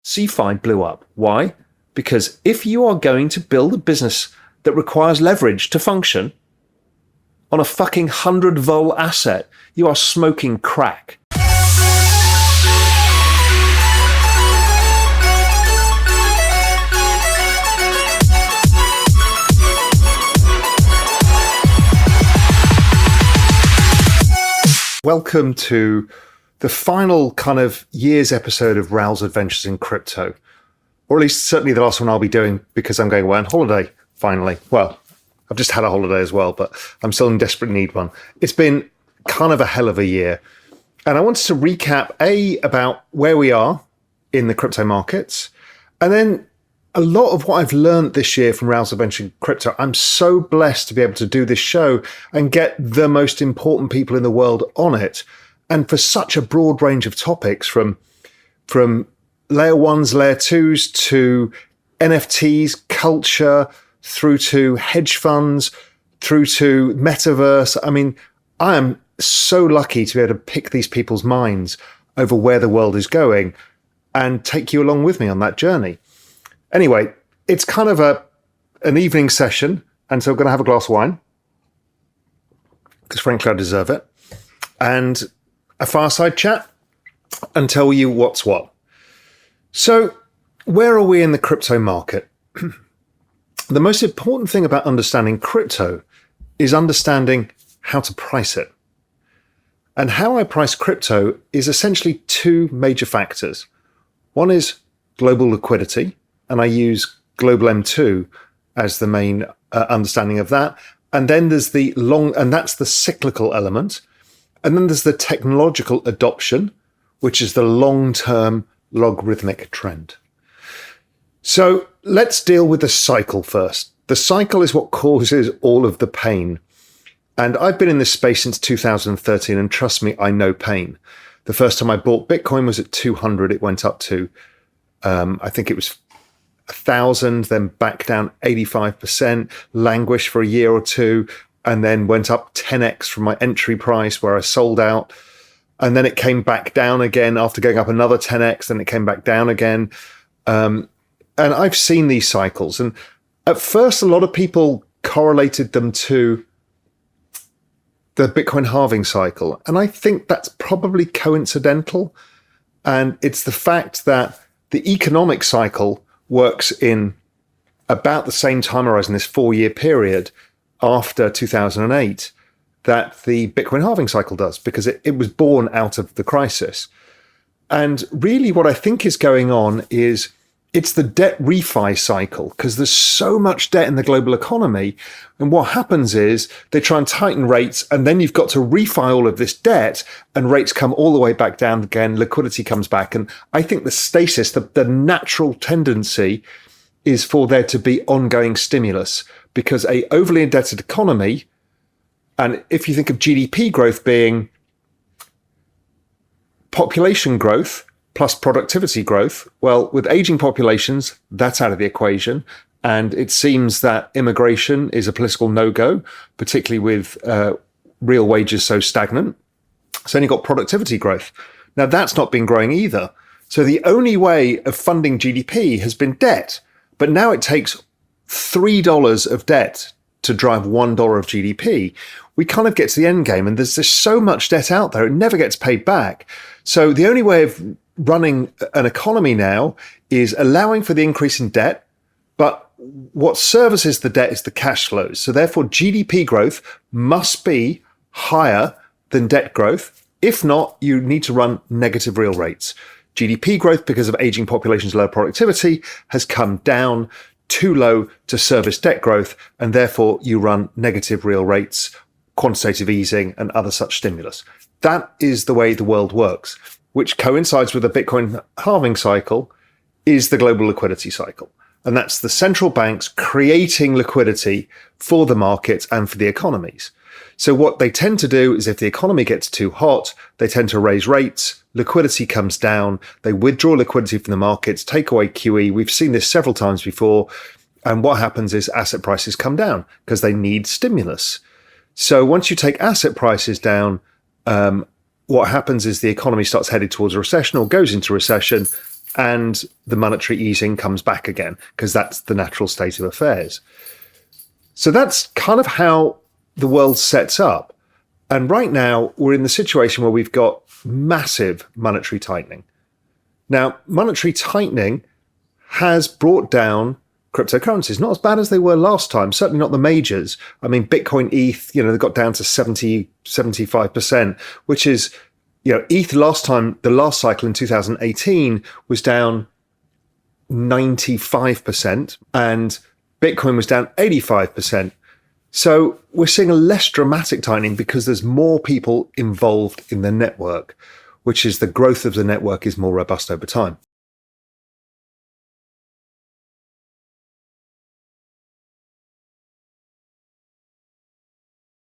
CeFi blew up. Why? Because if you are going to build a business that requires leverage to function on a fucking 100-vol asset, you are smoking crack. Welcome to the final kind of year's episode of Raoul's Adventures in Crypto. Or at least certainly the last one I'll be doing because I'm going away on holiday, finally. Well, I've just had a holiday as well, but I'm still in desperate need one. It's been kind of a hell of a year. And I wanted to recap, about where we are in the crypto markets. And then a lot of what I've learned this year from Raoul's Adventures in Crypto. I'm so blessed to be able to do this show and get the most important people in the world on it. And for such a broad range of topics, from layer ones, layer twos, to NFTs, culture, through to hedge funds, through to metaverse. I mean, I am so lucky to be able to pick these people's minds over where the world is going and take you along with me on that journey. Anyway, it's kind of an evening session, and so I'm going to have a glass of wine, because frankly I deserve it, and a fireside chat, and tell you what's what. So, where are we in the crypto market? The most important thing about understanding crypto is understanding how to price it. And how I price crypto is essentially two major factors. One is global liquidity, and I use global M2 as the main understanding of that. And then there's and that's the cyclical element. And then there's the technological adoption, which is the long-term logarithmic trend. So let's deal with the cycle first. The cycle is what causes all of the pain. And I've been in this space since 2013, and trust me, I know pain. The first time I bought Bitcoin was at 200. It went up to, I think it was 1,000, then back down 85%, languished for a year or two, and then went up 10x from my entry price where I sold out. And then it came back down again after going up another 10x, then it came back down again. And I've seen these cycles. And at first, a lot of people correlated them to the Bitcoin halving cycle. And I think that's probably coincidental. And it's the fact that the economic cycle works in about the same time horizon, this 4-year period after 2008, that the Bitcoin halving cycle does, because it was born out of the crisis. And really what I think is going on is it's the debt refi cycle, because there's so much debt in the global economy. And what happens is they try and tighten rates, and then you've got to refi all of this debt, and rates come all the way back down again, liquidity comes back. And I think the stasis, the natural tendency is for there to be ongoing stimulus, because a overly indebted economy, and if you think of GDP growth being population growth plus productivity growth, well, with aging populations, that's out of the equation. And it seems that immigration is a political no-go, particularly with real wages so stagnant. So then you've got productivity growth. Now, that's not been growing either. So the only way of funding GDP has been debt. But now it takes $3 of debt to drive $1 of GDP. We kind of get to the end game, and there's just so much debt out there, it never gets paid back. So the only way of running an economy now is allowing for the increase in debt, but what services the debt is the cash flows. So therefore, GDP growth must be higher than debt growth. If not, you need to run negative real rates. GDP growth, because of aging populations, low productivity, has come down too low to service debt growth, and therefore you run negative real rates, quantitative easing, and other such stimulus. That is the way the world works, which coincides with the Bitcoin halving cycle, is the global liquidity cycle. And that's the central banks creating liquidity for the markets and for the economies. So what they tend to do is if the economy gets too hot, they tend to raise rates, liquidity comes down, they withdraw liquidity from the markets, take away QE. We've seen this several times before. And what happens is asset prices come down because they need stimulus. So once you take asset prices down, what happens is the economy starts headed towards a recession or goes into recession, and the monetary easing comes back again, because that's the natural state of affairs. So that's kind of how the world sets up. And right now, we're in the situation where we've got massive monetary tightening. Now, monetary tightening has brought down cryptocurrencies, not as bad as they were last time, certainly not the majors. I mean, Bitcoin, ETH, they got down to 75%, which is, ETH last time, the last cycle in 2018 was down 95%, and Bitcoin was down 85%. So we're seeing a less dramatic tightening because there's more people involved in the network, which is the growth of the network is more robust over time.